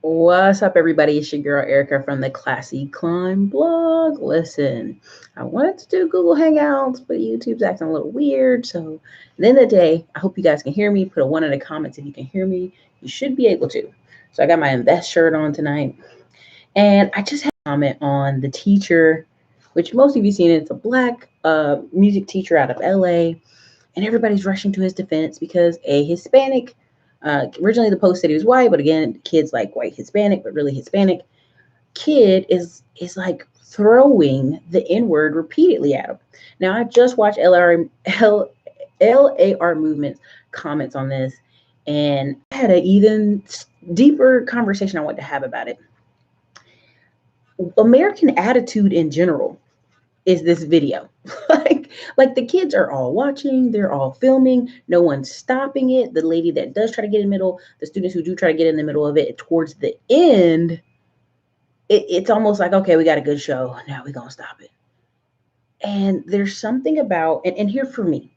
What's up, everybody? It's your girl Erica from the Classy Climb blog. Listen, I wanted to do Google Hangouts, but YouTube's acting a little weird. So, at the end of the day, I hope you guys can hear me. Put a one in the comments if you can hear me. You should be able to. So, I got my Invest shirt on tonight, and I just had a comment on the teacher, which most of you seen. It's a black music teacher out of LA, and everybody's rushing to his defense because a Hispanic. Originally, the post said he was white, but again, kids like white Hispanic, but really Hispanic kid is like throwing the N word repeatedly at him. Now, I just watched LAR Movement's comments on this, and I had an even deeper conversation I wanted to have about it. American attitude in general is this video. like the kids are all watching, they're all filming, no one's stopping it. The lady that does try to get in the middle, the students who do try to get in the middle of it towards the end, it's almost like, okay, we got a good show, now we're gonna stop it. And there's something about, and here for me,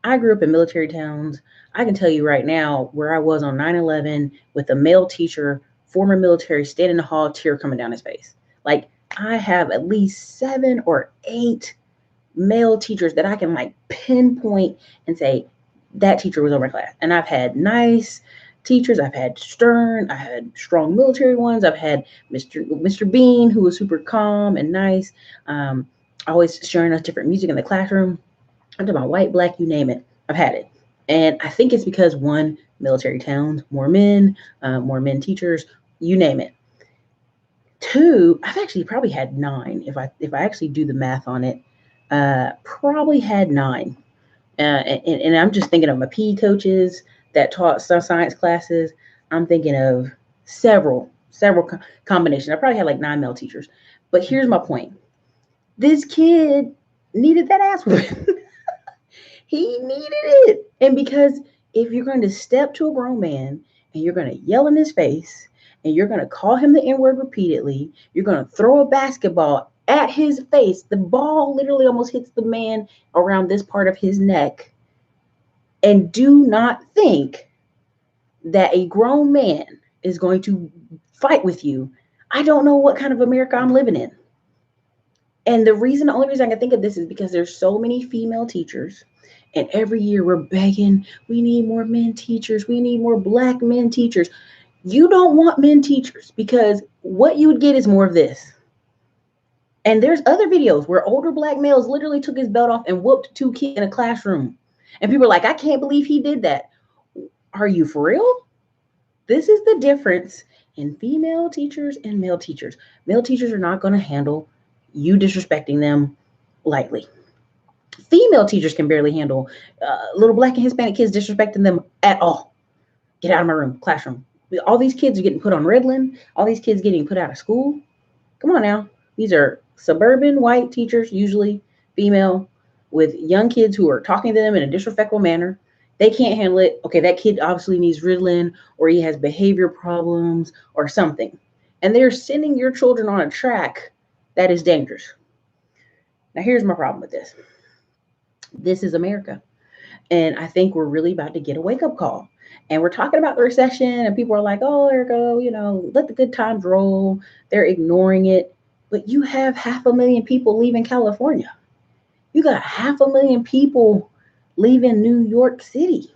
I grew up in military towns. I can tell you right now where I was on 9/11 with a male teacher, former military, standing in the hall, tear coming down his face. Like, I have at least 7 or 8 male teachers that I can like pinpoint and say that teacher was over my class. And I've had nice teachers, I've had stern, I had strong military ones, I've had Mr. Bean, who was super calm and nice, always sharing us different music in the classroom. I'm talking about white, black, you name it. I've had it. And I think it's because one, military towns, more men teachers, you name it. Two, I've actually probably had 9 if I actually do the math on it. Probably had 9. And I'm just thinking of my PE coaches that taught some science classes. I'm thinking of several combinations. I probably had like 9 male teachers. But here's my point: this kid needed that ass whipping. He needed it. And because if you're going to step to a grown man and you're going to yell in his face and you're going to call him the N word repeatedly, you're going to throw a basketball at his face, the ball literally almost hits the man around this part of his neck. And do not think that a grown man is going to fight with you. I don't know what kind of America I'm living in. And the only reason I can think of this is because there's so many female teachers, and every year we're begging, we need more men teachers, we need more black men teachers. You don't want men teachers because what you would get is more of this. And there's other videos where older black males literally took his belt off and whooped 2 kids in a classroom. And people are like, I can't believe he did that. Are you for real? This is the difference in female teachers and male teachers. Male teachers are not going to handle you disrespecting them lightly. Female teachers can barely handle little black and Hispanic kids disrespecting them at all. Get out of my room, classroom. All these kids are getting put on Ritalin. All these kids getting put out of school. Come on now. These are suburban white teachers, usually female, with young kids who are talking to them in a disrespectful manner. They can't handle it. Okay, that kid obviously needs Ritalin, or he has behavior problems or something. And they're sending your children on a track that is dangerous. Now, here's my problem with this: this is America. And I think we're really about to get a wake up call. And we're talking about the recession, and people are like, oh, there we go, let the good times roll. They're ignoring it. But you have 500,000 people leaving California. You got 500,000 people leaving New York City.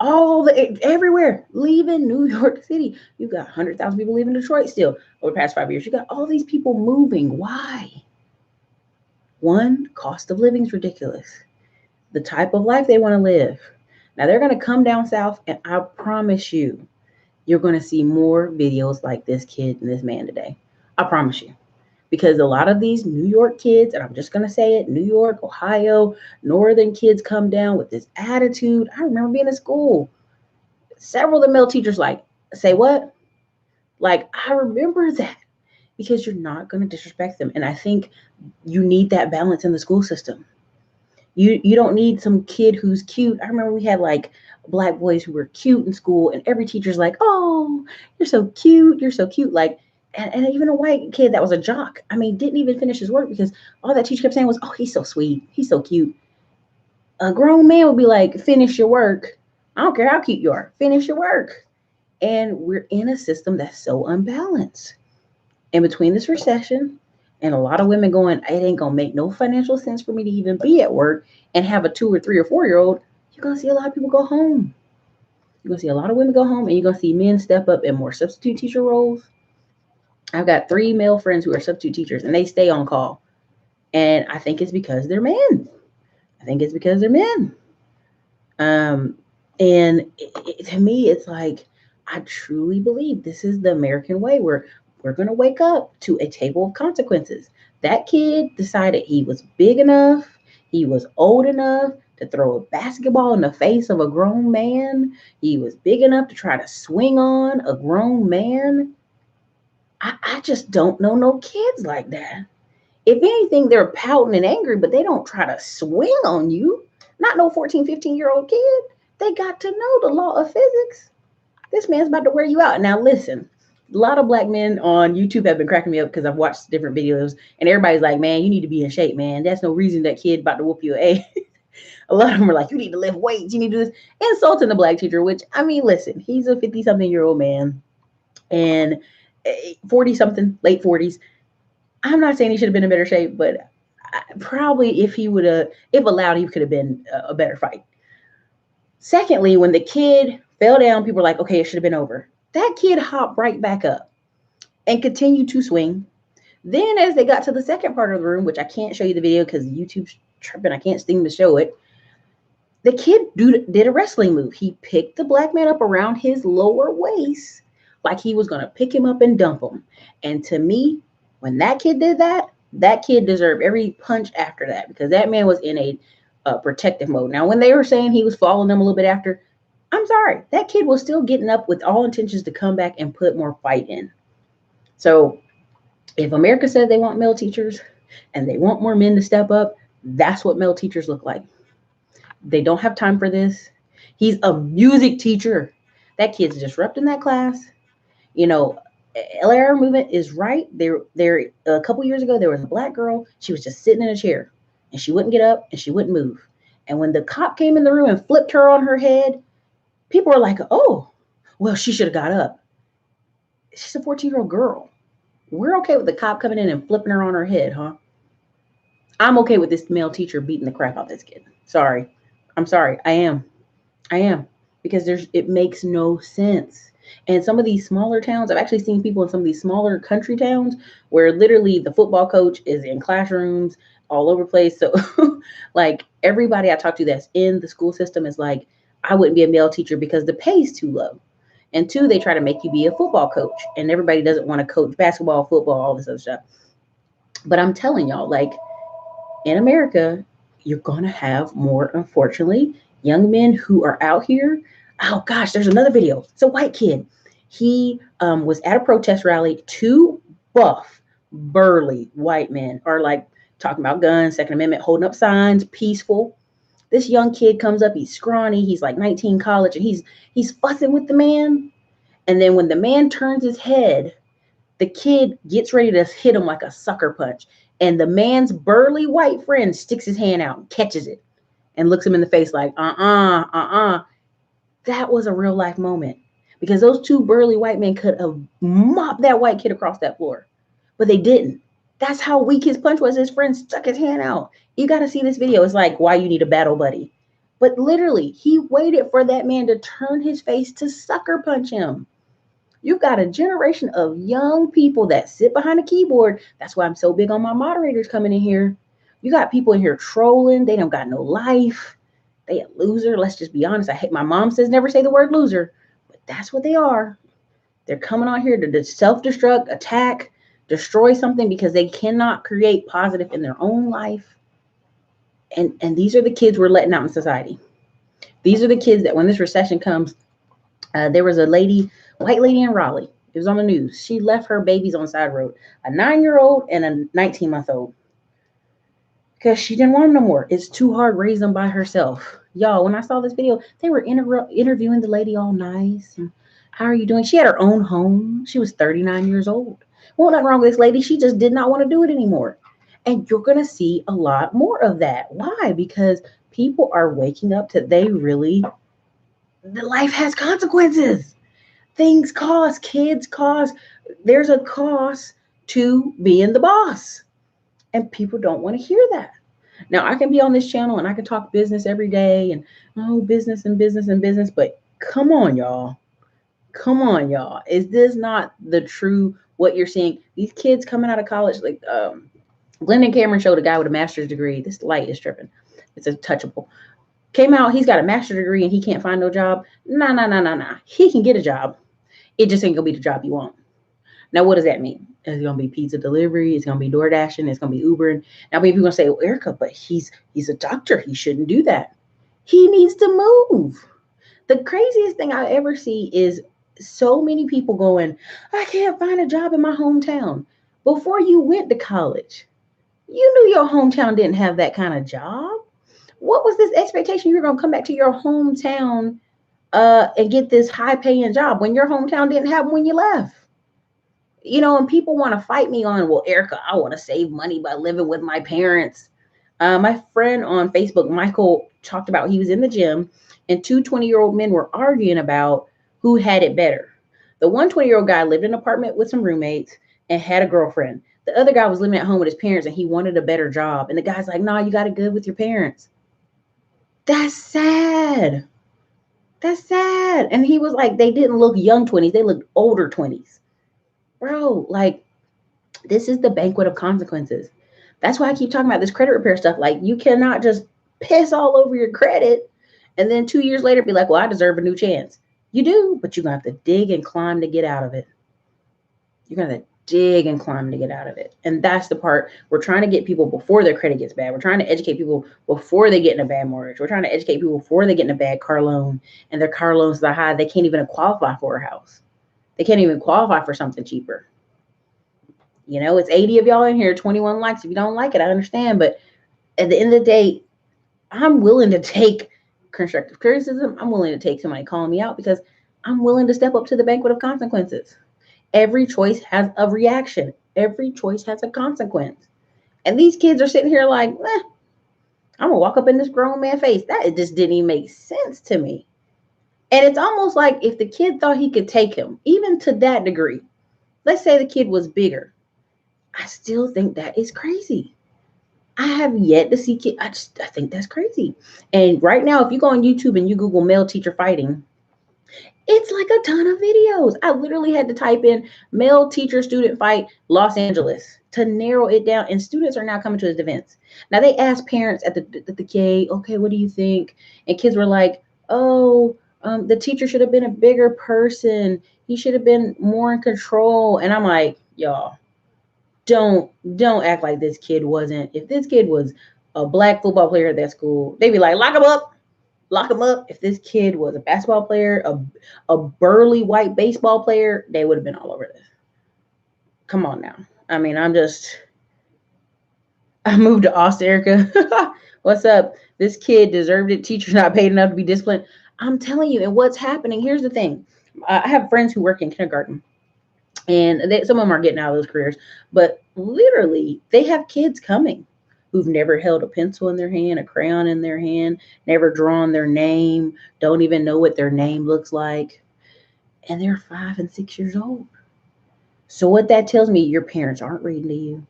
Everywhere leaving New York City. You got 100,000 people leaving Detroit still over the past 5 years. You got all these people moving. Why? One, cost of living is ridiculous. The type of life they want to live. Now they're going to come down south, and I promise you, you're going to see more videos like this kid and this man today. I promise you. Because a lot of these New York kids, and I'm just going to say it, New York, Ohio, northern kids come down with this attitude. I remember being in school. Several of the male teachers like, say what? Like, I remember that. Because you're not going to disrespect them. And I think you need that balance in the school system. You don't need some kid who's cute. I remember we had like black boys who were cute in school, and every teacher's like, oh, you're so cute. You're so cute. Like, and even a white kid that was a jock, I mean, didn't even finish his work because all that teacher kept saying was, oh, he's so sweet. He's so cute. A grown man would be like, finish your work. I don't care how cute you are. Finish your work. And we're in a system that's so unbalanced. And between this recession and a lot of women going, it ain't gonna make no financial sense for me to even be at work and have a 2 or 3 or 4 year old, you're gonna see a lot of people go home. You're gonna see a lot of women go home, and you're gonna see men step up in more substitute teacher roles. I've got 3 male friends who are substitute teachers, and they stay on call. And I think it's because they're men. I think it's because they're men. Um, and to me, it's like I truly believe this is the American way, where we're going to wake up to a table of consequences. That kid decided he was big enough, he was old enough to throw a basketball in the face of a grown man, he was big enough to try to swing on a grown man. I just don't know no kids like that. If anything, they're pouting and angry, but they don't try to swing on you. Not no 14, 15-year-old kid. They got to know the law of physics. This man's about to wear you out. Now, listen, a lot of black men on YouTube have been cracking me up because I've watched different videos, and everybody's like, man, you need to be in shape, man. That's no reason that kid about to whoop you. A lot of them are like, you need to lift weights. You need to do this. Insulting the black teacher, which, I mean, listen, he's a 50-something-year-old man and 40-something, late 40s. I'm not saying he should have been in better shape, but probably if he would have, if allowed, he could have been a better fight. Secondly, when the kid fell down, people were like, okay, it should have been over. That kid hopped right back up and continued to swing. Then as they got to the second part of the room, which I can't show you the video because YouTube's tripping, I can't seem to show it. The kid did a wrestling move. He picked the black man up around his lower waist like he was going to pick him up and dump him. And to me, when that kid did that, that kid deserved every punch after that, because that man was in a protective mode. Now, when they were saying he was following them a little bit after, I'm sorry, that kid was still getting up with all intentions to come back and put more fight in. So if America says they want male teachers and they want more men to step up, that's what male teachers look like. They don't have time for this. He's a music teacher. That kid's disrupting that class. You know, LAR movement is right. There a couple years ago, there was a black girl. She was just sitting in a chair and she wouldn't get up and she wouldn't move. And when the cop came in the room and flipped her on her head, people were like, oh, well, she should have got up. She's a 14-year-old girl. We're okay with the cop coming in and flipping her on her head, huh? I'm okay with this male teacher beating the crap out of this kid. Sorry. I'm sorry. I am. Because it makes no sense. And some of these smaller towns, I've actually seen people in some of these smaller country towns where literally the football coach is in classrooms all over the place. So like everybody I talk to that's in the school system is like, I wouldn't be a male teacher because the pay is too low. And 2, they try to make you be a football coach, and everybody doesn't want to coach basketball, football, all this other stuff. But I'm telling y'all, like in America, you're going to have more, unfortunately, young men who are out here. Oh gosh, there's another video. It's a white kid. He was at a protest rally. 2 buff, burly white men are like talking about guns, Second Amendment, holding up signs, peaceful. This young kid comes up. He's scrawny. He's like 19, college, and he's fussing with the man. And then when the man turns his head, the kid gets ready to hit him like a sucker punch. And the man's burly white friend sticks his hand out and catches it and looks him in the face like, That was a real life moment, because those 2 burly white men could have mopped that white kid across that floor, but they didn't. That's how weak his punch was. His friend stuck his hand out. You got to see this video. It's like, why you need a battle buddy. But literally, he waited for that man to turn his face to sucker punch him. You've got a generation of young people that sit behind a keyboard. That's why I'm so big on my moderators coming in here. You got people in here trolling. They don't got no life. They a loser. Let's just be honest. I hate, my mom says never say the word loser, but that's what they are. They're coming on here to self-destruct, attack, destroy something because they cannot create positive in their own life. And these are the kids we're letting out in society. These are the kids that when this recession comes, there was a lady, white lady in Raleigh. It was on the news. She left her babies on the side road, a 9-year-old and a 19-month-old, because she didn't want them no more. It's too hard raising them by herself. Y'all, when I saw this video, they were interviewing the lady all nice. And how are you doing? She had her own home. She was 39 years old. Well, nothing wrong with this lady. She just did not want to do it anymore. And you're going to see a lot more of that. Why? Because people are waking up to the life has consequences. Things cost, kids cost. There's a cost to being the boss. And people don't want to hear that. Now, I can be on this channel and I can talk business every day and oh, business and business and business, but come on, y'all. Come on, y'all. Is this not the true what you're seeing? These kids coming out of college, like Glendon Cameron showed a guy with a master's degree. This light is tripping. It's a touchable. Came out, he's got a master's degree and he can't find no job. Nah. He can get a job. It just ain't gonna be the job you want. Now, what does that mean? It's gonna be pizza delivery. It's gonna be door dashing. It's gonna be Ubering. Now, maybe people gonna say, well, Erica, but he's a doctor. He shouldn't do that. He needs to move. The craziest thing I ever see is so many people going, I can't find a job in my hometown. Before you went to college, you knew your hometown didn't have that kind of job. What was this expectation you were gonna come back to your hometown and get this high paying job when your hometown didn't have them when you left? And people want to fight me on, well, Erica, I want to save money by living with my parents. My friend on Facebook, Michael, talked about he was in the gym and two 20-year-old men were arguing about who had it better. The 120-year-old guy lived in an apartment with some roommates and had a girlfriend. The other guy was living at home with his parents and he wanted a better job. And the guy's like, nah, you got it good with your parents. That's sad. That's sad. And he was like, they didn't look young 20s, they looked older 20s. Bro, like, this is the banquet of consequences. That's why I keep talking about this credit repair stuff. Like, you cannot just piss all over your credit and then 2 years later be like, well, I deserve a new chance. You do, but you're going to have to dig and climb to get out of it. You're going to have to dig and climb to get out of it. And that's the part we're trying to get people before their credit gets bad. We're trying to educate people before they get in a bad mortgage. We're trying to educate people before they get in a bad car loan and their car loans are high. They can't even qualify for a house. They can't even qualify for something cheaper. It's 80 of y'all in here, 21 likes. If you don't like it, I understand. But at the end of the day, I'm willing to take constructive criticism. I'm willing to take somebody calling me out because I'm willing to step up to the banquet of consequences. Every choice has a reaction. Every choice has a consequence. And these kids are sitting here like, I'm going to walk up in this grown man face. That just didn't even make sense to me. And it's almost like if the kid thought he could take him, even to that degree, let's say the kid was bigger, I still think that is crazy. I have yet to see kids. I think that's crazy. And right now, if you go on YouTube and you Google male teacher fighting, it's like a ton of videos. I literally had to type in male teacher student fight Los Angeles to narrow it down. And students are now coming to his defense. Now they asked parents at the K, okay, what do you think? And kids were like, oh, the teacher should have been a bigger person. He should have been more in control. And I'm like, y'all, don't act like this kid wasn't. If this kid was a black football player at that school, they'd be like, lock him up. Lock him up. If this kid was a basketball player, a burly white baseball player, they would have been all over this. Come on now. I mean, I moved to Austin, Erica. What's up? This kid deserved it. Teacher's not paid enough to be disciplined. I'm telling you, and what's happening, here's the thing. I have friends who work in kindergarten, and some of them are getting out of those careers, but literally they have kids coming who've never held a pencil in their hand, a crayon in their hand, never drawn their name, don't even know what their name looks like, and they're 5 and 6 years old. So what that tells me, your parents aren't reading to you.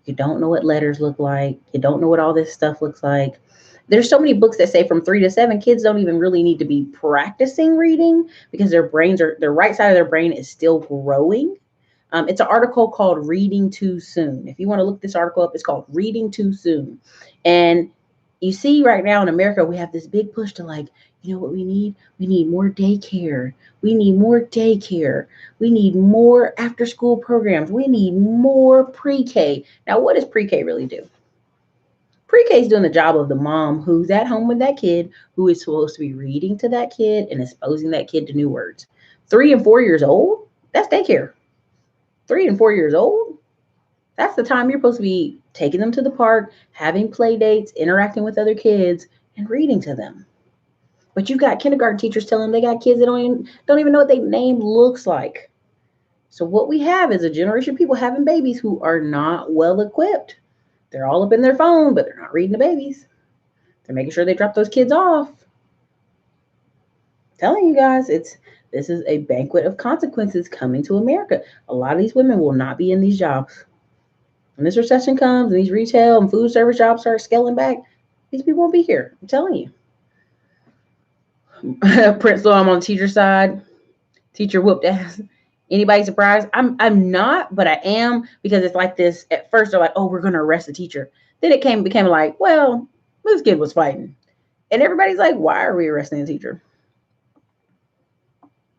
You don't know what letters look like. You don't know what all this stuff looks like. There's so many books that say from 3 to 7, kids don't even really need to be practicing reading because their right side of their brain is still growing. It's an article called Reading Too Soon. If you want to look this article up, it's called Reading Too Soon. And you see right now in America, we have this big push to like, you know what we need? We need more daycare. We need more daycare. We need more after school programs. We need more pre-K. Now, what does pre-K really do? Pre-K is doing the job of the mom who's at home with that kid, who is supposed to be reading to that kid and exposing that kid to new words. 3 and 4 years old, that's daycare. 3 and 4 years old, that's the time you're supposed to be taking them to the park, having play dates, interacting with other kids, and reading to them. But you've got kindergarten teachers telling them they got kids that don't even know what their name looks like. So what we have is a generation of people having babies who are not well equipped. They're all up in their phone, but they're not reading the babies. They're making sure they drop those kids off. I'm telling you guys, This is a banquet of consequences coming to America. A lot of these women will not be in these jobs. When this recession comes and these retail and food service jobs start scaling back, these people won't be here. I'm telling you. Prince, I'm on the teacher side. Teacher whooped ass. Anybody surprised? I'm not, but I am, because it's like this. At first they're like, oh, we're gonna arrest the teacher. Then it became like, well, this kid was fighting. And everybody's like, why are we arresting the teacher?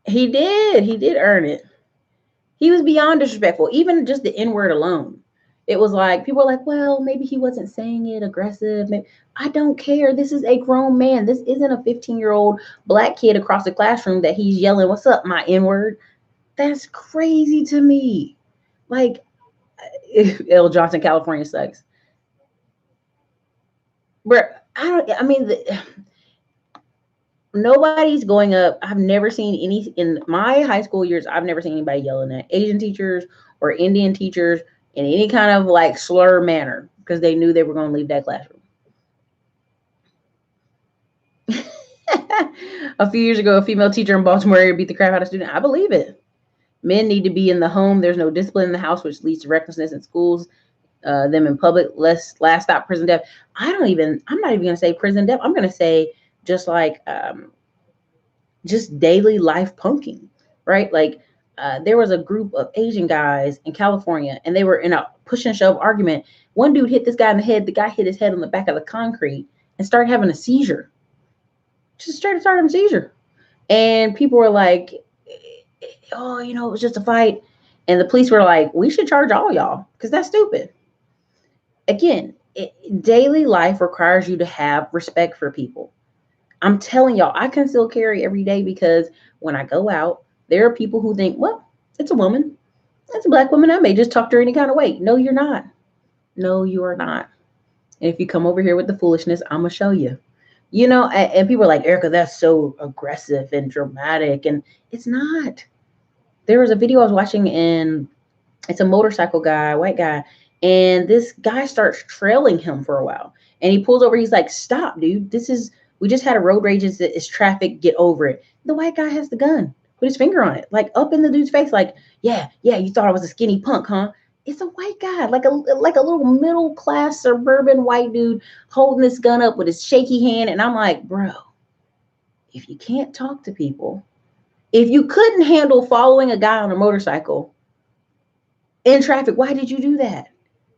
He did earn it. He was beyond disrespectful, even just the N-word alone. It was like, people were like, well, maybe he wasn't saying it aggressive. Maybe. I don't care. This is a grown man. This isn't a 15-year-old black kid across the classroom that he's yelling, what's up, my N-word? That's crazy to me. Like, L. Johnson, California sucks. But nobody's going up. I've never seen any in my high school years. I've never seen anybody yelling at Asian teachers or Indian teachers in any kind of like slur manner because they knew they were going to leave that classroom. A few years ago, a female teacher in Baltimore area beat the crap out of a student. I believe it. Men need to be in the home. There's no discipline in the house, which leads to recklessness in schools. Them in public, last stop prison death. I'm not even going to say prison death. I'm going to say just like just daily life punking, right? Like there was a group of Asian guys in California, and they were in a push and shove argument. One dude hit this guy in the head. The guy hit his head on the back of the concrete and started having a seizure. Just straight started having a seizure. And people were like, oh, it was just a fight. And the police were like, we should charge all y'all because that's stupid. Again, daily life requires you to have respect for people. I'm telling y'all, I conceal carry every day because when I go out, there are people who think, well, it's a woman. It's a black woman. I may just talk to her any kind of way. No, you're not. No, you are not. And if you come over here with the foolishness, I'm going to show you. And people are like, Erica, that's so aggressive and dramatic. And it's not. There was a video I was watching, and it's a motorcycle guy, white guy. And this guy starts trailing him for a while. And he pulls over. He's like, stop, dude. We just had a road rage. It's traffic. Get over it. The white guy has the gun. Put his finger on it. Like up in the dude's face. Like, yeah, you thought I was a skinny punk, huh? It's a white guy. Like a little middle class suburban white dude holding this gun up with his shaky hand. And I'm like, bro, if you can't talk to people, if you couldn't handle following a guy on a motorcycle in traffic, why did you do that?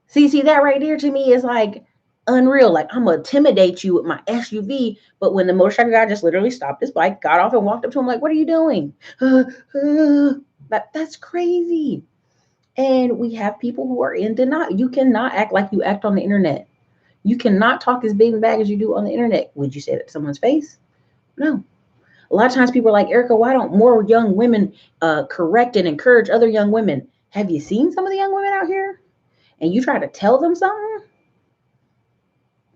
See, that right there to me is like unreal. Like, I'm gonna intimidate you with my SUV, but when the motorcycle guy just literally stopped his bike, got off and walked up to him like, what are you doing? That's crazy. And we have people who are in denial. You cannot act like you act on the internet. You cannot talk as big and bad as you do on the internet. Would you say that to someone's face? No. A lot of times people are like, Erica, why don't more young women correct and encourage other young women? Have you seen some of the young women out here? And you try to tell them something?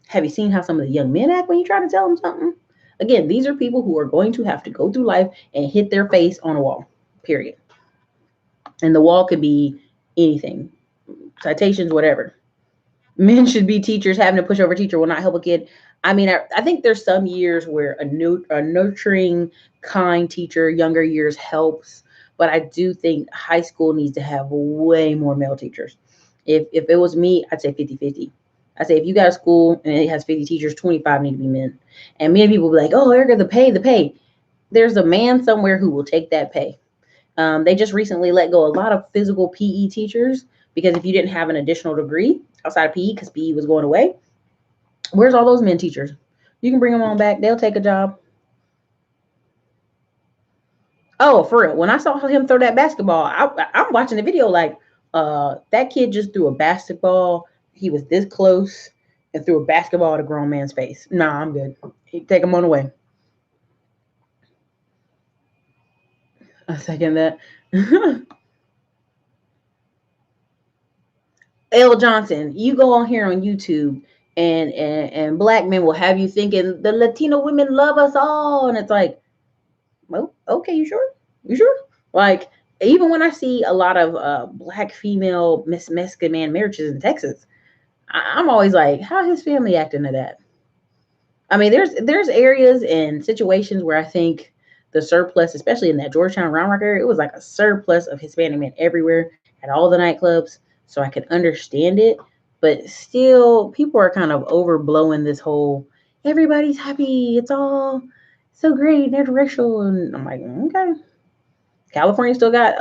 Have you seen how some of the young men act when you try to tell them something? Again, these are people who are going to have to go through life and hit their face on a wall, period. And the wall could be anything, citations, whatever. Men should be teachers. Having a pushover teacher will not help a kid. I mean, I think there's some years where a nurturing, kind teacher, younger years helps. But I do think high school needs to have way more male teachers. If it was me, I'd say 50-50. I say if you got a school and it has 50 teachers, 25 need to be men. And many people will be like, oh, Erica, the pay. There's a man somewhere who will take that pay. They just recently let go a lot of physical PE teachers because if you didn't have an additional degree outside of PE, because PE was going away, where's all those men teachers? You can bring them on back. They'll take a job. Oh, for real. When I saw him throw that basketball, I'm watching the video like that kid just threw a basketball. He was this close and threw a basketball at a grown man's face. Nah, I'm good. Take him on away. I second that. L. Johnson, you go on here on YouTube and black men will have you thinking the Latino women love us all. And it's like, well, okay, you sure? You sure? Like, even when I see a lot of black female Mexican man marriages in Texas, I'm always like, how his family acting to that? I mean, there's areas and situations where I think the surplus, especially in that Georgetown Round Rock area, it was like a surplus of Hispanic men everywhere at all the nightclubs. So I could understand it, but still, people are kind of overblowing this whole everybody's happy, it's all so great, interracial, and I'm like, okay. California still got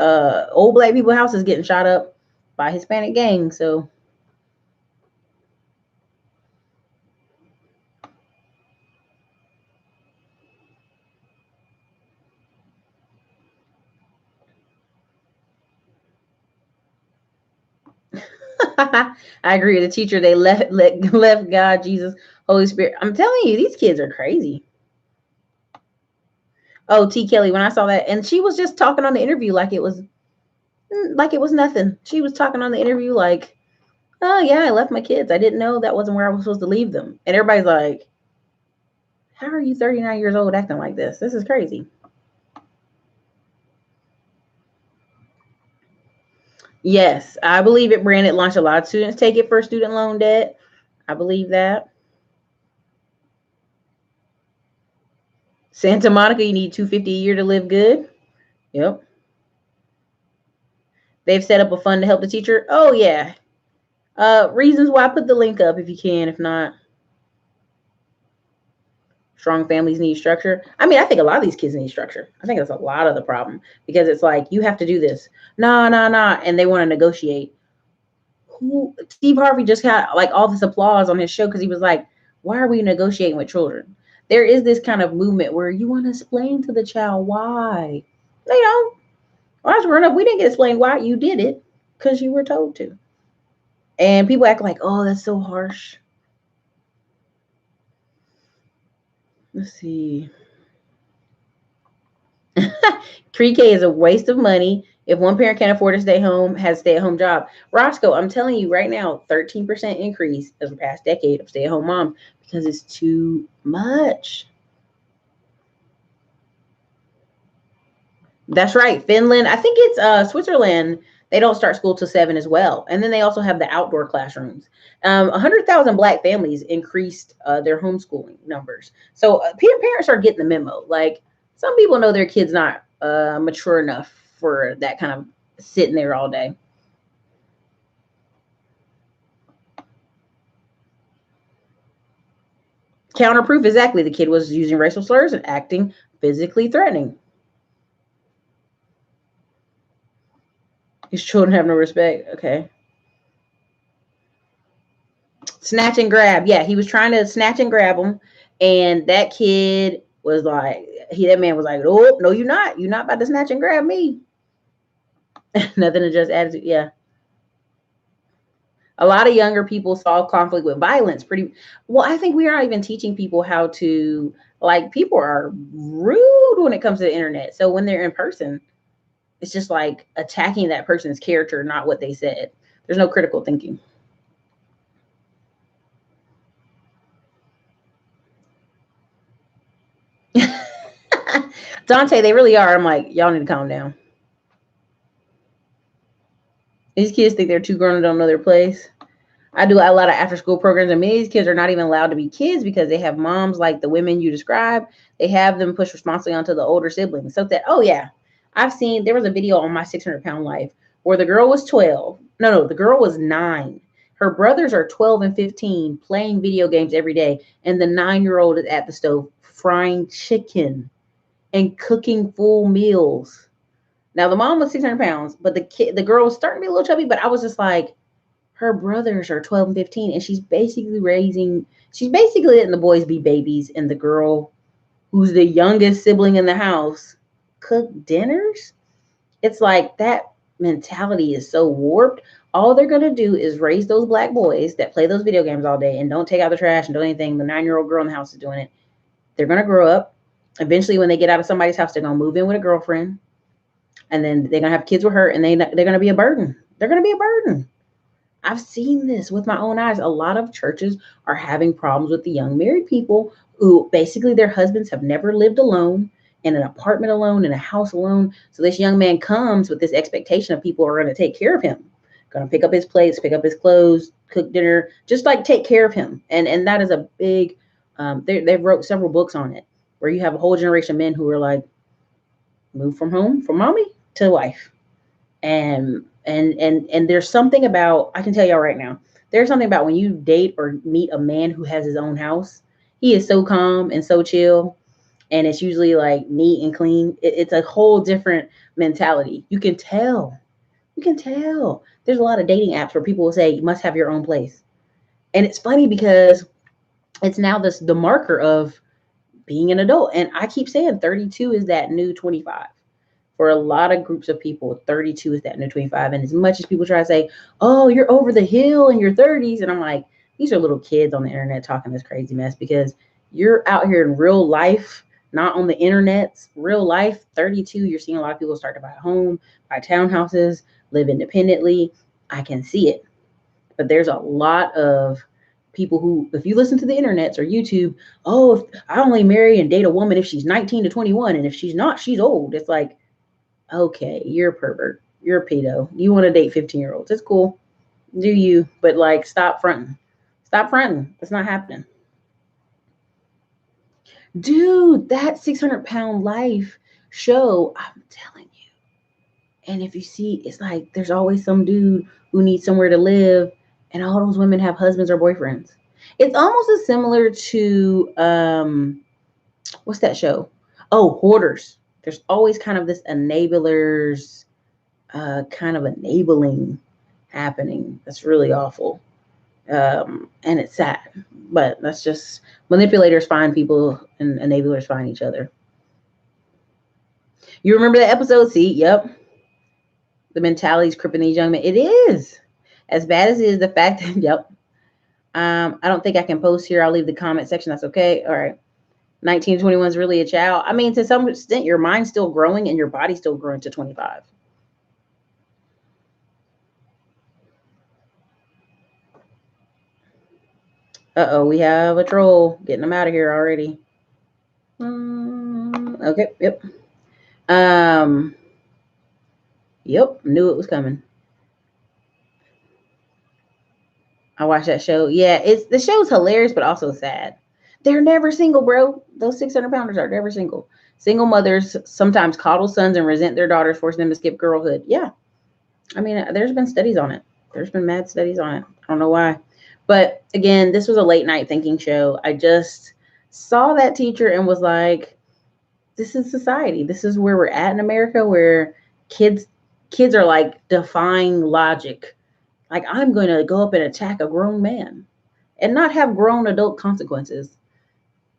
old black people houses getting shot up by Hispanic gangs, so I agree with the teacher. They left God, Jesus, Holy Spirit. I'm telling you, these kids are crazy. Oh, T. Kelly, when I saw that, and she was just talking on the interview like it was nothing. She was talking on the interview like, "Oh yeah, I left my kids. I didn't know that wasn't where I was supposed to leave them." And everybody's like, "How are you 39 years old acting like this? This is crazy." Yes, I believe it. Branded launched a lot of students take it for student loan debt. I believe that. Santa Monica, you need 250 a year to live good. Yep. They've set up a fund to help the teacher. Oh yeah. Reasons why, put the link up if you can. If not, strong families need structure. I mean, I think a lot of these kids need structure. I think that's a lot of the problem because it's like you have to do this. Nah, nah, nah, and they want to negotiate. Who Steve Harvey just got like all this applause on his show because he was like, "Why are we negotiating with children?" There is this kind of movement where you want to explain to the child why. They don't. When I was growing up, we didn't get explained why. You did it because you were told to. And people act like, "Oh, that's so harsh." Let's see. Pre-K is a waste of money. If one parent can't afford to stay home, has a stay-at-home job. Roscoe, I'm telling you right now, 13% increase over the past decade of stay-at-home moms because it's too much. That's right. Finland, I think it's Switzerland. They don't start school till 7 as well, and then they also have the outdoor classrooms. 100,000 Black families increased their homeschooling numbers. So parents are getting the memo. Like some people know their kids not mature enough for that kind of sitting there all day. Counterproof, exactly. The kid was using racial slurs and acting physically threatening. His children have no respect. Okay. Snatch and grab. Yeah, he was trying to snatch and grab him, and that kid was like, that man was like, "Oh no, you're not. You're not about to snatch and grab me." Nothing to just attitude. Yeah, a lot of younger people solve conflict with violence. Pretty well. I think we are not even teaching people how to like. People are rude when it comes to the internet. So when they're in person, it's just like attacking that person's character, not what they said. There's no critical thinking. Dante, they really are. I'm like, y'all need to calm down. These kids think they're too grown and don't know their place. I do a lot of after school programs, and many of these kids are not even allowed to be kids because they have moms like the women you described. They have them push responsibility onto the older siblings. So that, oh yeah, I've seen, there was a video on my 600-pound life where the girl was 12. No, the girl was 9. Her brothers are 12 and 15 playing video games every day. And the 9-year old is at the stove frying chicken and cooking full meals. Now the mom was 600 pounds, but the girl was starting to be a little chubby, but I was just like, her brothers are 12 and 15, and she's basically letting the boys be babies, and the girl, who's the youngest sibling in the house, cook dinners. It's like that mentality is so warped. All they're going to do is raise those Black boys that play those video games all day and don't take out the trash and do anything. The 9-year-old girl in the house is doing it. They're going to grow up. Eventually, when they get out of somebody's house, they're going to move in with a girlfriend, and then they're going to have kids with her, and they're going to be a burden. They're going to be a burden. I've seen this with my own eyes. A lot of churches are having problems with the young married people who basically their husbands have never lived alone, in an apartment alone, in a house alone. So this young man comes with this expectation of people are going to take care of him, going to pick up his plates, pick up his clothes, cook dinner, just like take care of him. And that is a big, they wrote several books on it where you have a whole generation of men who are like, Move from home, from mommy to wife. And there's something about, I can tell y'all right now, there's something about when you date or meet a man who has his own house. He is so calm and so chill, and it's usually like neat and clean. It's a whole different mentality. You can tell. There's a lot of dating apps where people will say you must have your own place, and it's funny because it's now the marker of being an adult. And I keep saying 32 is that new 25. For a lot of groups of people, 32 is that new 25. And as much as people try to say, oh, you're over the hill in your 30s, and I'm like, these are little kids on the internet talking this crazy mess, because you're out here in real life, not on the internet. Real life, 32, you're seeing a lot of people start to buy a home, buy townhouses, live independently. I can see it. But there's a lot of people who, if you listen to the internets or YouTube, oh, if I only marry and date a woman if she's 19 to 21, and if she's not, she's old. It's like, okay, you're a pervert. You're a pedo. You want to date 15-year-olds. It's cool. Do you. But like, stop fronting. Stop fronting. It's not happening. Dude, that 600-pound life show, I'm telling you. And if you see, it's like there's always some dude who needs somewhere to live, and all those women have husbands or boyfriends. It's almost as similar to what's that show? Oh, Hoarders. There's always kind of this enablers, kind of enabling happening. That's really awful. And it's sad, but that's just, manipulators find people and enablers find each other. You remember that episode? See, yep. The mentality's crippling these young men. It is. As bad as it is, the fact that, yep. I don't think I can post here. I'll leave the comment section. That's okay. All right. 1921 is really a child. I mean, to some extent, your mind's still growing and your body's still growing to 25. Uh-oh, we have a troll. Getting them out of here already. Okay, yep. Yep, knew it was coming. I watched that show. Yeah, the show's hilarious, but also sad. They're never single, bro. Those 600-pounders are never single. Single mothers sometimes coddle sons and resent their daughters, forcing them to skip girlhood. Yeah. I mean, there's been studies on it. There's been mad studies on it. I don't know why. But again, this was a late night thinking show. I just saw that teacher and was like, this is society. This is where we're at in America, where kids are like defying logic. Like, I'm going to go up and attack a grown man and not have grown adult consequences.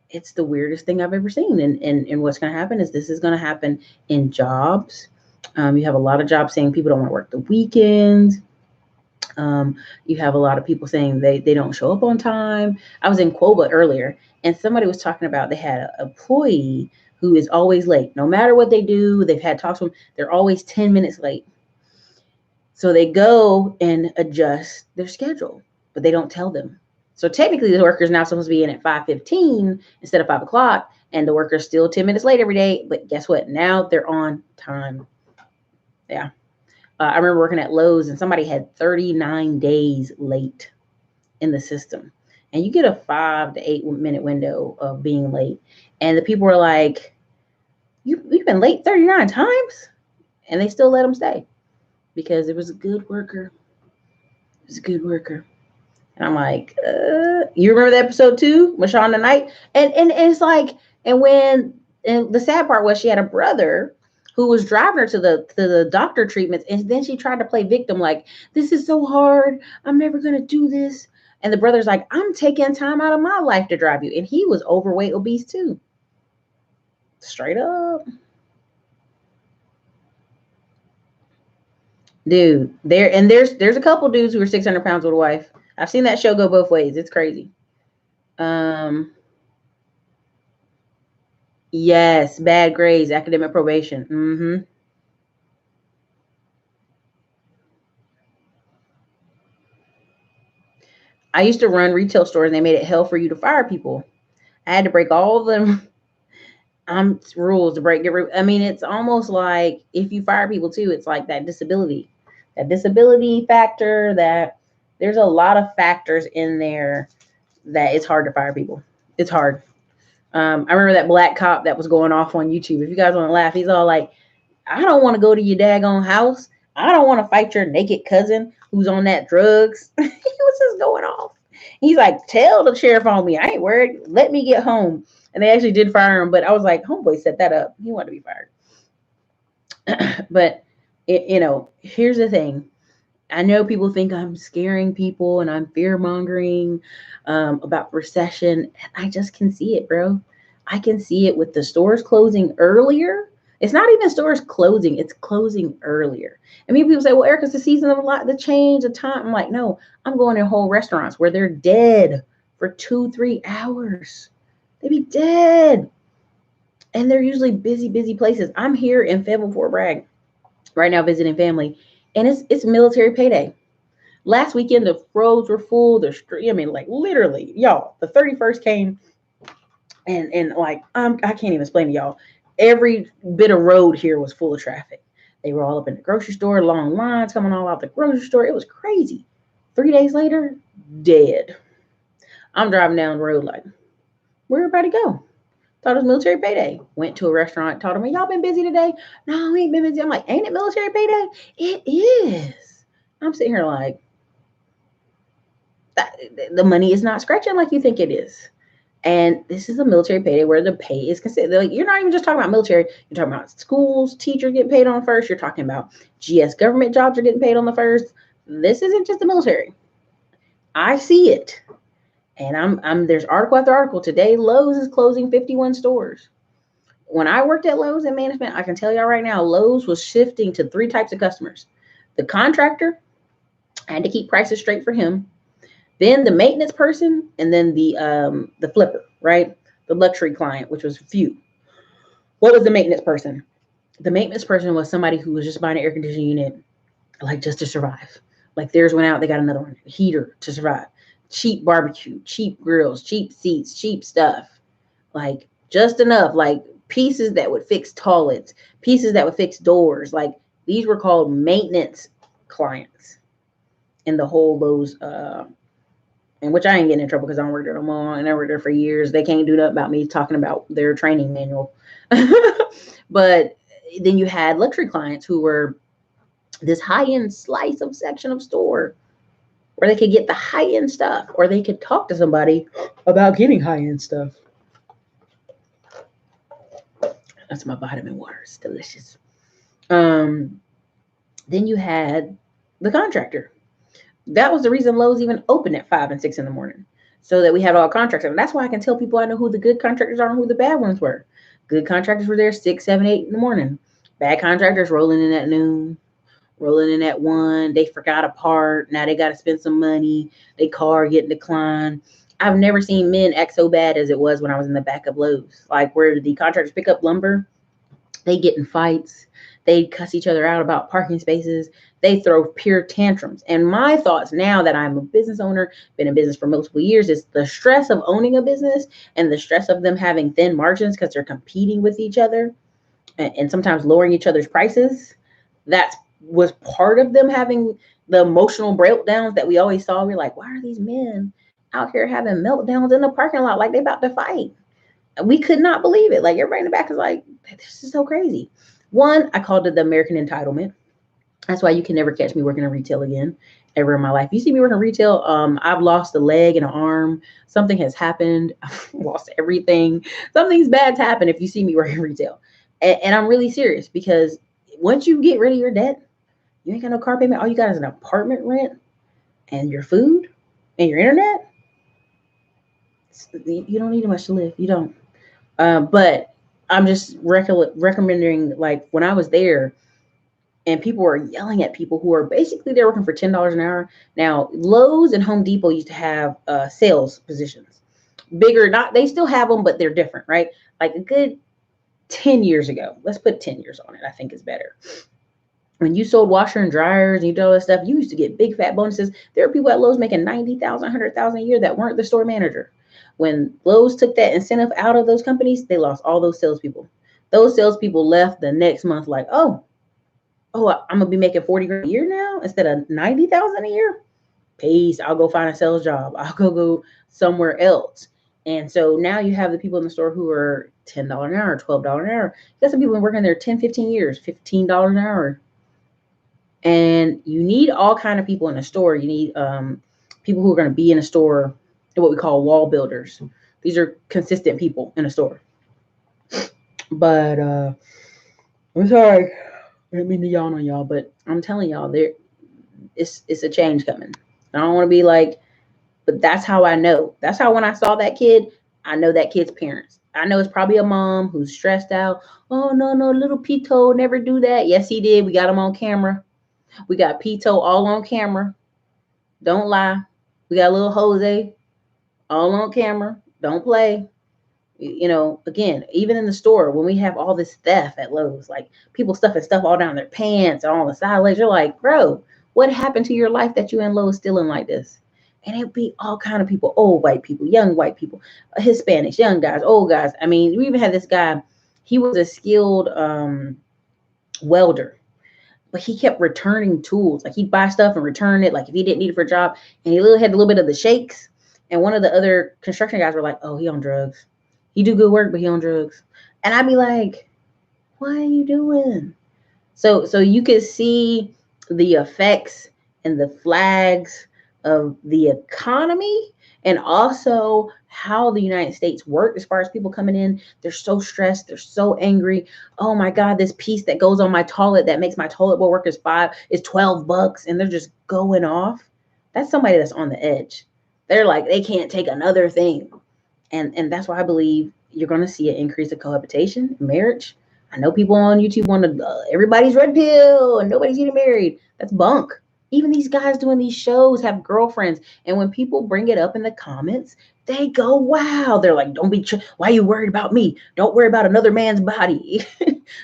It's the weirdest thing I've ever seen. And what's going to happen is this is going to happen in jobs. You have a lot of jobs saying people don't want to work the weekends. You have a lot of people saying they don't show up on time. I was in Quoba earlier, and somebody was talking about they had an employee who is always late. No matter what they do, they've had talks with them, they're always 10 minutes late. So they go and adjust their schedule, but they don't tell them. So technically, the worker's now supposed to be in at 5:15 instead of 5 o'clock, and the worker's still 10 minutes late every day. But guess what? Now they're on time. Yeah. I remember working at Lowe's, and somebody had 39 days late in the system. And you get a 5 to 8 minute window of being late. And the people were like, you've been late 39 times? And they still let them stay because it was a good worker. It was a good worker. And I'm like, you remember that episode too? Mashonda Knight? And it's like, and the sad part was she had a brother who was driving her to the doctor treatments, and then she tried to play victim, like, this is so hard, I'm never gonna do this. And the brother's like, I'm taking time out of my life to drive you. And he was overweight, obese too. Straight up. Dude, there's a couple dudes who are 600 pounds with a wife. I've seen that show go both ways. It's crazy. Yes, bad grades, academic probation. Mm-hmm. I used to run retail stores, and they made it hell for you to fire people. I had to break all them rules to break. I mean, it's almost like if you fire people too, it's like that disability factor. That there's a lot of factors in there that it's hard to fire people. It's hard. I remember that black cop that was going off on YouTube. If you guys want to laugh, he's all like, I don't want to go to your daggone house. I don't want to fight your naked cousin who's on that drugs. He was just going off. He's like, tell the sheriff on me. I ain't worried. Let me get home. And they actually did fire him, but I was like, homeboy set that up. He wanted to be fired. But here's the thing. I know people think I'm scaring people and I'm fear mongering about recession. I just can see it, bro. I can see it with the stores closing earlier. It's not even stores closing; it's closing earlier. I mean, people say, "Well, Eric, it's the season of a lot, the change, the time." I'm like, no, I'm going to whole restaurants where they're dead for 2-3 hours. They be dead, and they're usually busy, busy places. I'm here in Fayetteville, Fort Bragg, right now visiting family, and it's military payday. Last weekend the roads were full. The street, I mean, like literally, y'all. The 31st came, and like I can't even explain to y'all. Every bit of road here was full of traffic. They were all up in the grocery store, long lines coming all out the grocery store. It was crazy. 3 days later, dead. I'm driving down the road like, where everybody go? Thought it was military payday. Went to a restaurant, told them, y'all been busy today? No, we ain't been busy. I'm like, ain't it military payday? It is. I'm sitting here like, the money is not scratching like you think it is. And this is a military payday where the pay is considered. Like, you're not even just talking about military. You're talking about schools, teachers get paid on the first. You're talking about GS government jobs are getting paid on the first. This isn't just the military. I see it. And I'm there's article after article. Today, Lowe's is closing 51 stores. When I worked at Lowe's in management, I can tell y'all right now, Lowe's was shifting to 3 types of customers. The contractor, I had to keep prices straight for him. Then the maintenance person, and then the flipper, right? The luxury client, which was few. What was the maintenance person? The maintenance person was somebody who was just buying an air conditioning unit, like just to survive. Like theirs went out, they got another one, heater to survive. Cheap barbecue, cheap grills, cheap seats, cheap stuff. Like just enough, like pieces that would fix toilets, pieces that would fix doors. Like these were called maintenance clients in the whole Lowe's and which I ain't getting in trouble because I don't work there no more, and I worked there for years. They can't do that about me talking about their training manual. But then you had luxury clients who were this high-end slice of section of store where they could get the high-end stuff, or they could talk to somebody about getting high-end stuff. That's my vitamin water. It's delicious. Then you had the contractor. That was the reason Lowe's even opened at 5 and 6 in the morning, so that we had all contractors. And that's why I can tell people I know who the good contractors are and who the bad ones were. Good contractors were there 6, 7, 8 in the morning. Bad contractors rolling in at noon, rolling in at 1. They forgot a part. Now they got to spend some money. Their car getting declined. I've never seen men act so bad as it was when I was in the back of Lowe's. Like where the contractors pick up lumber, they get in fights. They cuss each other out about parking spaces. They throw pure tantrums. And my thoughts now that I'm a business owner, been in business for multiple years, is the stress of owning a business and the stress of them having thin margins because they're competing with each other and sometimes lowering each other's prices. That was part of them having the emotional breakdowns that we always saw. We're like, why are these men out here having meltdowns in the parking lot like they about to fight? We could not believe it. Like everybody in the back is like, this is so crazy. One, I called it the American entitlement. That's why you can never catch me working in retail again, ever in my life. You see me working retail, I've lost a leg and an arm. Something has happened. I've lost everything. Something's bad's happened if you see me working retail. And I'm really serious, because once you get rid of your debt, you ain't got no car payment. All you got is an apartment rent and your food and your internet. You don't need much to live. You don't. But I'm just recommending, like when I was there and people were yelling at people who are basically, they're working for $10 an hour. Now, Lowe's and Home Depot used to have sales positions. Bigger, not, they still have them, but they're different, right? Like a good 10 years ago, let's put 10 years on it, I think is better. When you sold washer and dryers and you did all that stuff, you used to get big fat bonuses. There are people at Lowe's making $90,000, $100,000 a year that weren't the store manager. When Lowe's took that incentive out of those companies, they lost all those salespeople. Those salespeople left the next month like, oh, I'm gonna be making 40 grand a year now instead of 90,000 a year. Peace. I'll go find a sales job. I'll go somewhere else. And so now you have the people in the store who are $10 an hour, $12 an hour. You got some people working there 10, 15 years, $15 an hour. And you need all kind of people in a store. You need people who are going to be in a store, what we call wall builders. These are consistent people in a store. But I'm sorry, I didn't mean to yawn on y'all, but I'm telling y'all, it's a change coming. I don't want to be like, but that's how I know. That's how when I saw that kid, I know that kid's parents. I know it's probably a mom who's stressed out. Oh no, no, little Pito never do that. Yes, he did. We got him on camera. We got Pito all on camera. Don't lie. We got little Jose all on camera. Don't play. You know, again, even in the store, when we have all this theft at Lowe's, like people stuffing stuff all down their pants and all the side legs, you're like, bro, what happened to your life that you in Lowe's stealing like this? And it'd be all kind of people, old white people, young white people, Hispanics, young guys, old guys. I mean, we even had this guy, he was a skilled welder, but he kept returning tools. Like he'd buy stuff and return it, like if he didn't need it for a job. And he had a little bit of the shakes. And one of the other construction guys were like, oh, he on drugs. He do good work, but he on drugs. And I'd be like, what are you doing? So you could see the effects and the flags of the economy and also how the United States work as far as people coming in. They're so stressed, they're so angry. Oh my God, this piece that goes on my toilet that makes my toilet bowl work is $12, and they're just going off. That's somebody that's on the edge. They're like, they can't take another thing. And that's why I believe you're going to see an increase of cohabitation, marriage. I know people on YouTube want to, everybody's red pill and nobody's getting married. That's bunk. Even these guys doing these shows have girlfriends. And when people bring it up in the comments, they go, wow. They're like, why are you worried about me? Don't worry about another man's body.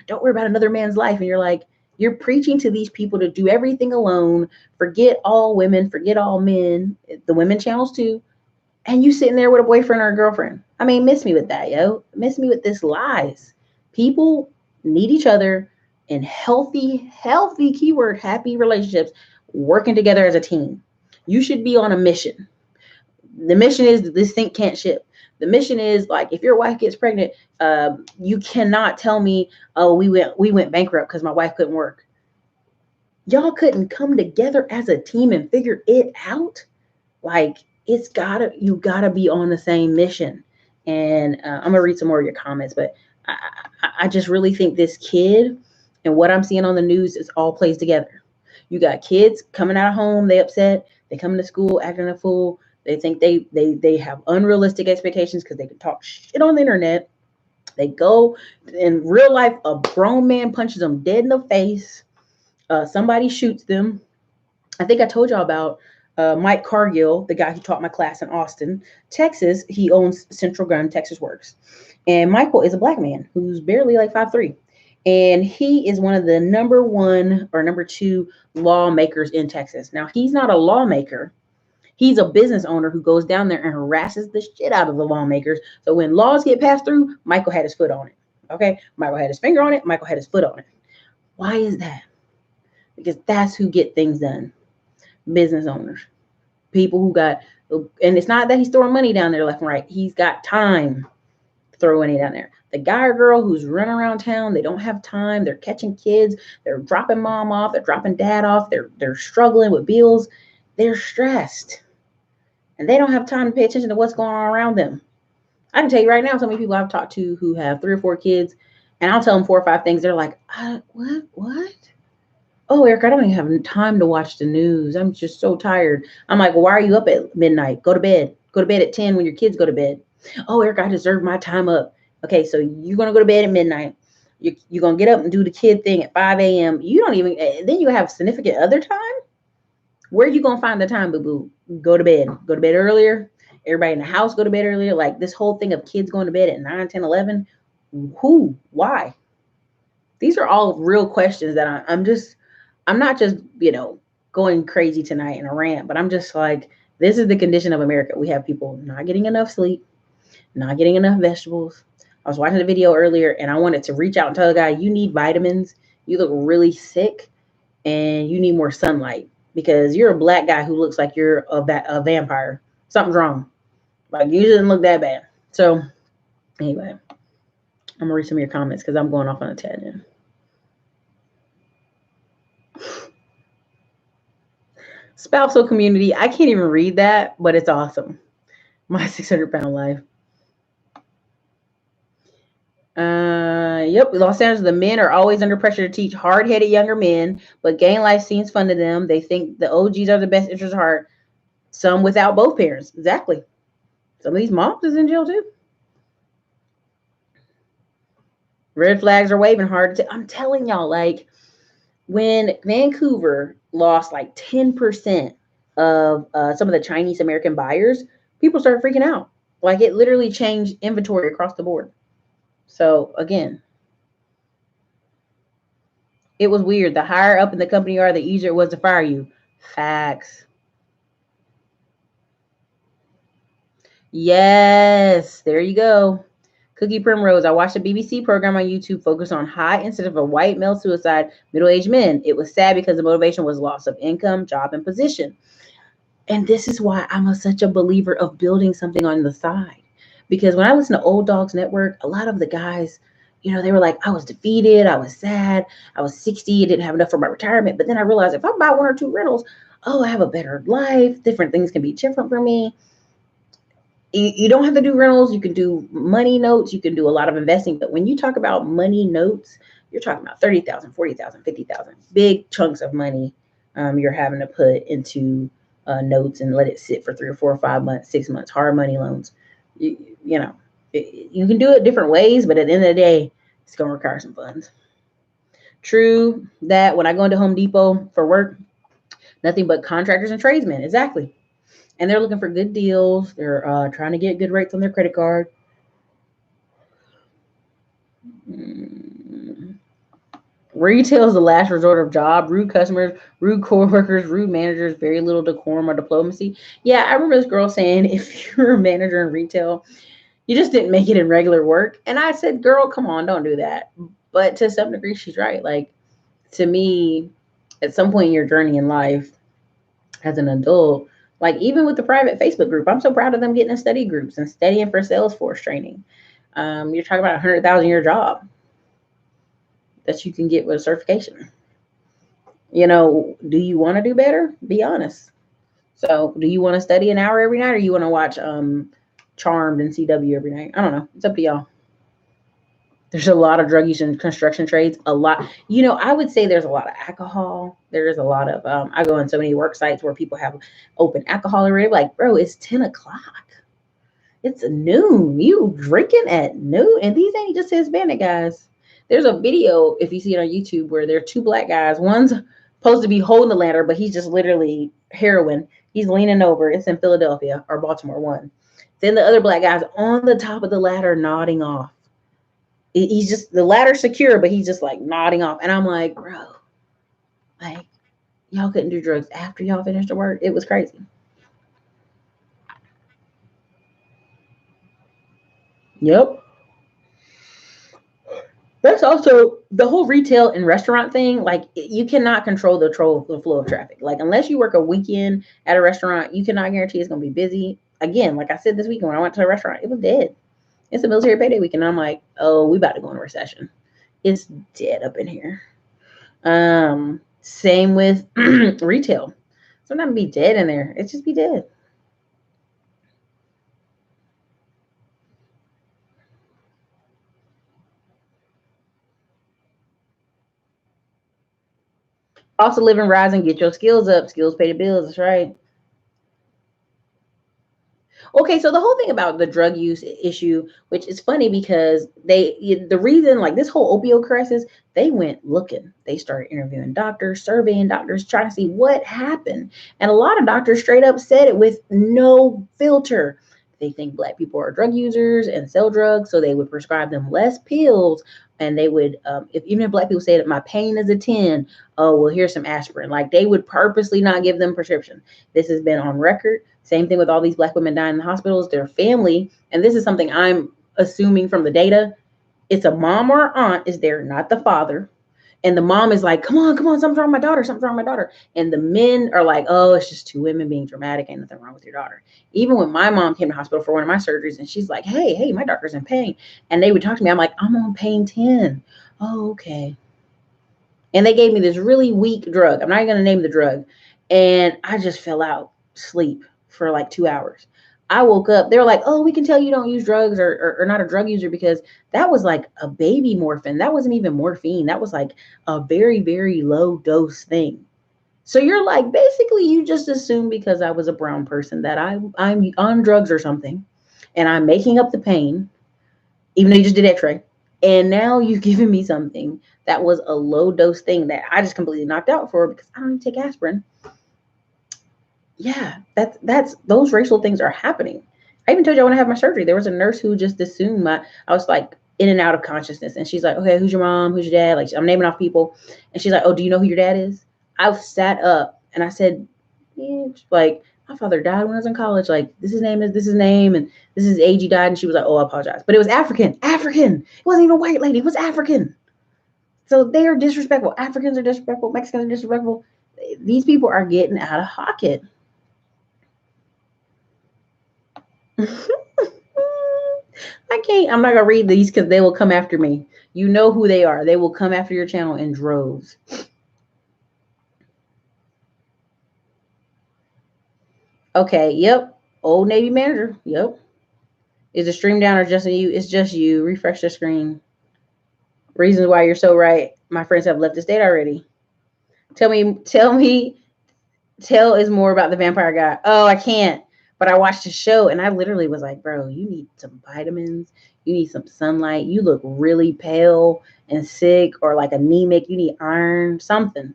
Don't worry about another man's life. And you're like, you're preaching to these people to do everything alone. Forget all women, forget all men, the women channels too. And you sitting there with a boyfriend or a girlfriend. I mean, miss me with that, yo. Miss me with this lies. People need each other in healthy keyword, happy relationships, working together as a team. You should be on a mission. The mission is this thing can't ship. The mission is like if your wife gets pregnant, you cannot tell me, oh, we went bankrupt because my wife couldn't work. Y'all couldn't come together as a team and figure it out. Like you gotta be on the same mission. And I'm gonna read some more of your comments, but I just really think this kid and what I'm seeing on the news is all plays together. You got kids coming out of home, they upset, they come into school acting a fool. They think they have unrealistic expectations because they can talk shit on the internet. They go in real life, a grown man punches them dead in the face. Somebody shoots them. I think I told y'all about Mike Cargill, the guy who taught my class in Austin, Texas. He owns Central Gun, Texas Works. And Michael is a black man who's barely like 5'3". And he is one of the number one or number two lawmakers in Texas. Now, he's not a lawmaker. He's a business owner who goes down there and harasses the shit out of the lawmakers. So when laws get passed through, Michael had his foot on it. Okay? Michael had his finger on it. Michael had his foot on it. Why is that? Because that's who get things done. Business owners, people who got, and it's not that he's throwing money down there left and right. He's got time to throw money down there. The guy or girl who's running around town, they don't have time. They're catching kids. They're dropping mom off. They're dropping dad off. They're struggling with bills. They're stressed, and they don't have time to pay attention to what's going on around them. I can tell you right now, so many people I've talked to who have 3 or 4 kids, and I'll tell them 4 or 5 things. They're like, what? Oh, Eric, I don't even have time to watch the news. I'm just so tired. I'm like, well, why are you up at midnight? Go to bed. Go to bed at 10 when your kids go to bed. Oh, Eric, I deserve my time up. Okay, so you're going to go to bed at midnight. You're going to get up and do the kid thing at 5 a.m. You don't even, then you have significant other time? Where are you going to find the time, boo-boo? Go to bed. Go to bed earlier. Everybody in the house go to bed earlier. Like this whole thing of kids going to bed at 9, 10, 11. Who? Why? These are all real questions that I'm not just, going crazy tonight in a rant, but I'm just like, this is the condition of America. We have people not getting enough sleep, not getting enough vegetables. I was watching a video earlier and I wanted to reach out and tell the guy, you need vitamins. You look really sick and you need more sunlight because you're a black guy who looks like you're a vampire. Something's wrong. Like you didn't look that bad. So anyway, I'm gonna read some of your comments because I'm going off on a tangent. Spousal community. I can't even read that, but it's awesome. My 600-pound life. Yep. Los Angeles, the men are always under pressure to teach hard-headed younger men, but gang life seems fun to them. They think the OGs are the best interest of heart. Some without both parents. Exactly. Some of these moms is in jail too. Red flags are waving hard. I'm telling y'all, like when Vancouver lost like 10% of some of the Chinese American buyers, people started freaking out. Like it literally changed inventory across the board. So again, it was weird. The higher up in the company you are, the easier it was to fire you. Facts. Yes, there you go. Cookie Primrose. I watched a BBC program on YouTube focused on high incidence of white male suicide, middle-aged men. It was sad because the motivation was loss of income, job, and position. And this is why I'm such a believer of building something on the side. Because when I listen to Old Dogs Network, a lot of the guys, they were like, I was defeated, I was sad, I was 60, I didn't have enough for my retirement. But then I realized if I buy one or two rentals, I have a better life. Different things can be different for me. You don't have to do rentals. You can do money notes. You can do a lot of investing. But when you talk about money notes, you're talking about 30,000, 40,000, 50,000, big chunks of money you're having to put into notes and let it sit for 3 or 4 or 5 months, 6 months, hard money loans. You can do it different ways, but at the end of the day, it's going to require some funds. True that when I go into Home Depot for work, nothing but contractors and tradesmen. Exactly. And they're looking for good deals. They're trying to get good rates on their credit card. Retail is the last resort of job. Rude customers, rude coworkers, rude managers, very little decorum or diplomacy. Yeah, I remember this girl saying if you're a manager in retail, you just didn't make it in regular work. And I said, girl, come on, don't do that. But to some degree, she's right. Like, to me, at some point in your journey in life as an adult, like even with the private Facebook group, I'm so proud of them getting in study groups and studying for Salesforce training. You're talking about a $100,000 job that you can get with a certification. Do you want to do better? Be honest. So do you want to study an hour every night, or you want to watch Charmed and CW every night? I don't know. It's up to y'all. There's a lot of drug use in construction trades. A lot. I would say there's a lot of alcohol. There's a lot of, I go on so many work sites where people have open alcohol already. Like, bro, it's 10 o'clock. It's noon. You drinking at noon? And these ain't just Hispanic guys. There's a video, if you see it on YouTube, where there are 2 black guys. One's supposed to be holding the ladder, but he's just literally heroin. He's leaning over. It's in Philadelphia or Baltimore one. Then the other black guy's on the top of the ladder nodding off. He's just, the ladder's secure, but he's just like nodding off. And I'm like, bro, like, y'all couldn't do drugs after y'all finished the work? It was crazy. Yep. That's also the whole retail and restaurant thing. Like, you cannot control the flow of traffic. Like, unless you work a weekend at a restaurant, you cannot guarantee it's going to be busy. Again, like I said this weekend when I went to a restaurant, it was dead. It's a military payday weekend. I'm like, oh, we about to go into recession. It's dead up in here. Same with retail. Sometimes be dead in there. It's just be dead. Also live and rise and get your skills up. Skills pay the bills. That's right. Okay, so the whole thing about the drug use issue, which is funny because the reason, like this whole opioid crisis, they went looking. They started interviewing doctors, surveying doctors, trying to see what happened. And a lot of doctors straight up said it with no filter. They think Black people are drug users and sell drugs, so they would prescribe them less pills. And they would, even if Black people say that my pain is a 10, oh, well, here's some aspirin. Like, they would purposely not give them prescription. This has been on record. Same thing with all these Black women dying in the hospitals, their family. And this is something I'm assuming from the data. It's a mom or aunt is there, not the father. And the mom is like, come on, something's wrong with my daughter, something's wrong with my daughter. And the men are like, oh, it's just two women being dramatic, ain't nothing wrong with your daughter. Even when my mom came to hospital for one of my surgeries and she's like, hey, my doctor's in pain. And they would talk to me, I'm like, I'm on pain 10. Oh, okay. And they gave me this really weak drug. I'm not even going to name the drug. And I just fell out sleep for like 2 hours. I woke up. They were like, oh, we can tell you don't use drugs or not a drug user because that was like a baby morphine. That wasn't even morphine. That was like a very, very low dose thing. So you're like, basically, you just assume because I was a brown person that I'm on drugs or something and I'm making up the pain, even though you just did x-ray. And now you've given me something that was a low dose thing that I just completely knocked out for because I don't even take aspirin. Yeah, that's those racial things are happening. I even told you I want to have my surgery. There was a nurse who just assumed I was like in and out of consciousness. And she's like, okay, who's your mom? Who's your dad? Like, I'm naming off people. And she's like, oh, do you know who your dad is? I sat up and I said, yeah, like, my father died when I was in college. Like, this is his name, and this is his age he died. And she was like, oh, I apologize. But it was African. It wasn't even a white lady. It was African. So they are disrespectful. Africans are disrespectful. Mexicans are disrespectful. These people are getting out of pocket. I'm not going to read these because they will come after me. You know who they are. They will come after your channel in droves. Okay, yep. Old Navy manager. Yep. Is the stream down or just you? It's just you. Refresh the screen. Reasons why you're so right. My friends have left the state already. Tell is more about the vampire guy. Oh, I can't. But I watched the show and I literally was like, bro, you need some vitamins. You need some sunlight. You look really pale and sick or like anemic. You need iron, something.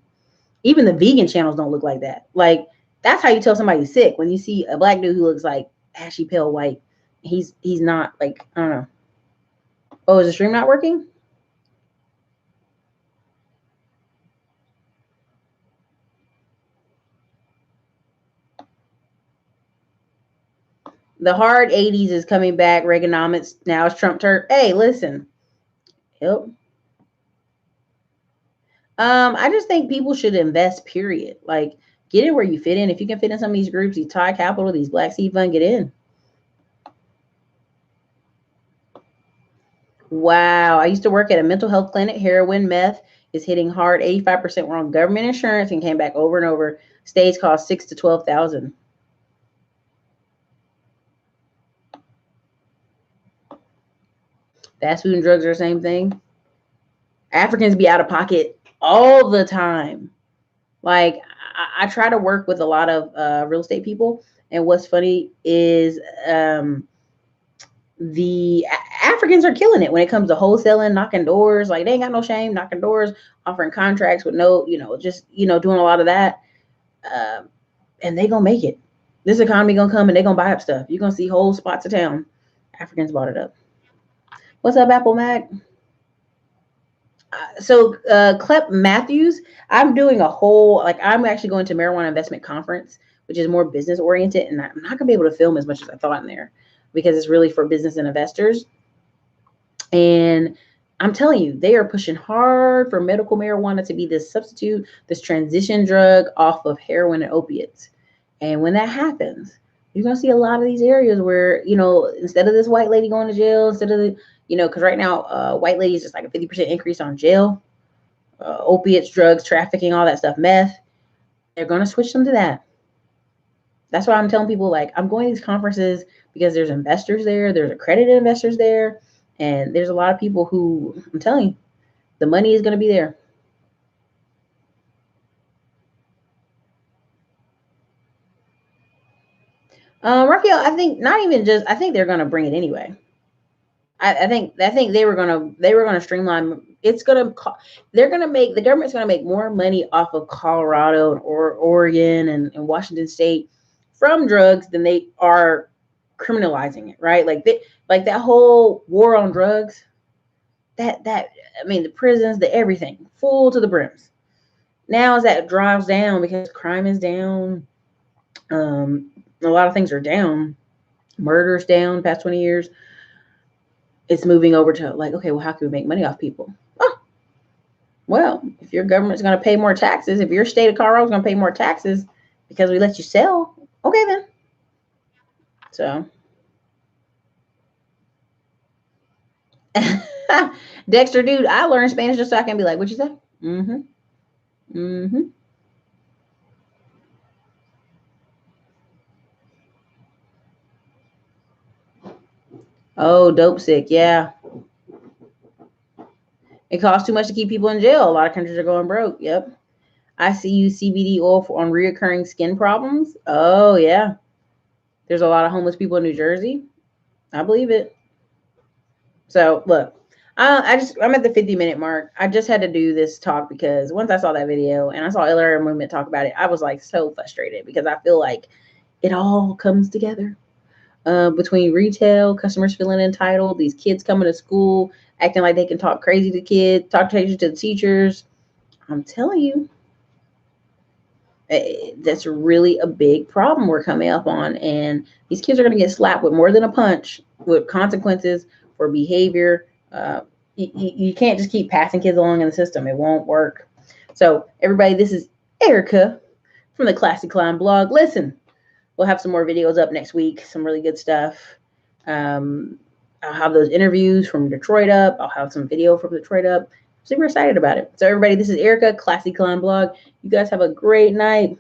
Even the vegan channels don't look like that. Like, that's how you tell somebody's sick. When you see a black dude who looks like ashy pale white, he's not like, I don't know. Oh, is the stream not working? The hard 80s is coming back. Reaganomics. Now it's Trump turn. Hey, listen. Yep. I just think people should invest, period. Like, get in where you fit in. If you can fit in some of these groups, these Thai Capital, these Black Seed Fund, get in. Wow. I used to work at a mental health clinic. Heroin, meth is hitting hard. 85% were on government insurance and came back over and over. Stays cost $6,000 to $12,000. Fast food and drugs are the same thing. Africans be out of pocket all the time. Like, I try to work with a lot of real estate people. And what's funny is the Africans are killing it when it comes to wholesaling, knocking doors. Like, they ain't got no shame, knocking doors, offering contracts with no, just, doing a lot of that. And they gonna make it. This economy gonna come and they gonna buy up stuff. You're gonna see whole spots of town. Africans bought it up. What's up, Apple Mac? So Clep Matthews, I'm doing a whole, like, I'm actually going to Marijuana Investment Conference, which is more business oriented. And I'm not gonna be able to film as much as I thought in there because it's really for business and investors. And I'm telling you, they are pushing hard for medical marijuana to be this substitute, this transition drug off of heroin and opiates. And when that happens, you're going to see a lot of these areas where, instead of this white lady going to jail, instead of the, because right now, white lady is just like a 50% increase on jail, opiates, drugs, trafficking, all that stuff, meth. They're going to switch them to that. That's why I'm telling people, like, I'm going to these conferences because there's investors there, there's accredited investors there, and there's a lot of people who, I'm telling you, the money is going to be there. Raphael, I think not even just, I think they're going to bring it anyway. I think they were gonna streamline. They're gonna make, the government's gonna make more money off of Colorado or Oregon and Washington State from drugs than they are criminalizing it, right? Like that whole war on drugs. I mean, the prisons, the everything, full to the brims. Now as that drives down because crime is down, a lot of things are down. Murder's down past 20 years. It's moving over to like, okay, well, how can we make money off people? Oh, Well, if your government's going to pay more taxes, if your state of Colorado is going to pay more taxes because we let you sell, okay then. So, Dexter, dude, I learned Spanish just so I can be like, what you say? Mm-hmm. Mm-hmm. Oh, dope sick. Yeah. It costs too much to keep people in jail. A lot of countries are going broke. Yep. I see you CBD oil on reoccurring skin problems. Oh, yeah. There's a lot of homeless people in New Jersey. I believe it. So look, I'm at the 50-minute mark. I just had to do this talk because once I saw that video and I saw Illyria Movement talk about it, I was like so frustrated because I feel like it all comes together. Between retail, customers feeling entitled, these kids coming to school, acting like they can talk crazy to kids, talk crazy to the teachers. I'm telling you, that's really a big problem we're coming up on. And these kids are going to get slapped with more than a punch, with consequences for behavior. You can't just keep passing kids along in the system. It won't work. So, everybody, this is Erica from the Classy Climb blog. Listen, we'll have some more videos up next week, some really good stuff. I'll have those interviews from Detroit up. I'll have some video from Detroit up. Super excited about it. So, everybody, this is Erica, Classy Climb blog. You guys have a great night.